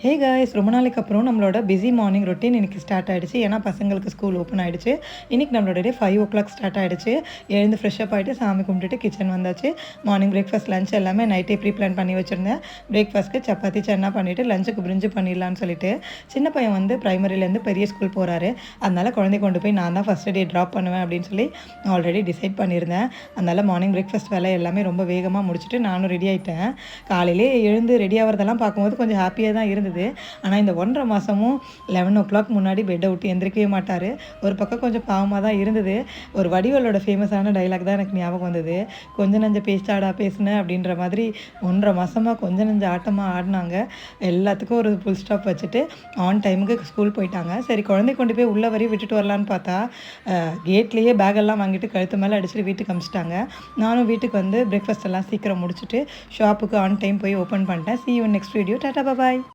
Hey guys, ரொம்ப நாளைக்கு அப்புறம் நம்மளோட பிஸி மார்னிங் ரொட்டீன் இன்றைக்கி ஸ்டார்ட் ஆகிடுச்சு. ஏன்னா பசங்களுக்கு ஸ்கூல் ஓப்பன் ஆகிடுச்சு. இன்றைக்கி நம்மளோட டே 5 o'clock ஸ்டார்ட் ஆகிடுச்சு. எழுந்து ஃப்ரெஷ்அப் ஆகிட்டு சாமி கும்பிட்டுட்டு கிச்சன் வந்தாச்சு. மார்னிங் பிரேக்ஃபாஸ்ட் லஞ்ச் எல்லாமே நைட்டே ப்ரீ பிளான் பண்ணி வச்சுருந்தேன். பிரேக்ஃபாஸ்ட்டுக்கு சப்பாத்தி சன்னா பண்ணிவிட்டு லஞ்சுக்கு பிரிஞ்சு பண்ணிடலான்னு சொல்லிட்டு சின்ன பையன் வந்து ப்ரைமரிலேருந்து பெரிய ஸ்கூல் போகிறாரு. அதனால் குழந்தை கொண்டு போய் நான் தான் ஃபஸ்ட்டு டே ட்ராப் பண்ணுவேன் அப்படின்னு சொல்லி ஆல்ரெடி டிசைட் பண்ணியிருந்தேன். அதனால் மார்னிங் பிரேக்ஃபாஸ்ட் வேலை எல்லாமே ரொம்ப வேகமாக முடிச்சுட்டு நானும் ரெடி ஆகிட்டேன். காலையிலே எழுந்து ரெடி ஆகிறதெல்லாம் பார்க்கும்போது கொஞ்சம் ஹாப்பியாக தான் இருந்தது. ஆனால் இந்த 1.5 மாதமும் 11 o'clock முன்னாடி பெட்டை விட்டு எந்திரிக்கவே மாட்டார். ஒரு பக்கம் கொஞ்சம் பாவமாக தான் இருந்தது. ஒரு வடிவேலோட ஃபேமஸான டைலாக் தான் எனக்கு ஞாபகம் வந்தது. கொஞ்ச நஞ்ச பேச்சாடா பேசுனேன் அப்படின்ற மாதிரி 1.5 மாதமாக கொஞ்ச நஞ்ச ஆட்டமாக ஆடினாங்க. எல்லாத்துக்கும் ஒரு ஃபுல் ஸ்டாப் வச்சுட்டு ஆன் டைமுக்கு ஸ்கூல் போயிட்டாங்க. சரி, குழந்தை கொண்டு போய் உள்ள வரையும் விட்டுட்டு வரலான்னு பார்த்தா கேட்லேயே பேக்கெல்லாம் வாங்கிட்டு கழுத்து மேலே அடிச்சுட்டு வீட்டுக்கு அமிச்சிட்டாங்க. நானும் வீட்டுக்கு வந்து பிரேக்ஃபாஸ்ட் எல்லாம் சீக்கிரம் முடிச்சுட்டு ஷாப்புக்கு ஆன் டைம் போய் ஓப்பன் பண்ணிட்டேன். See you in next video. Tata bye.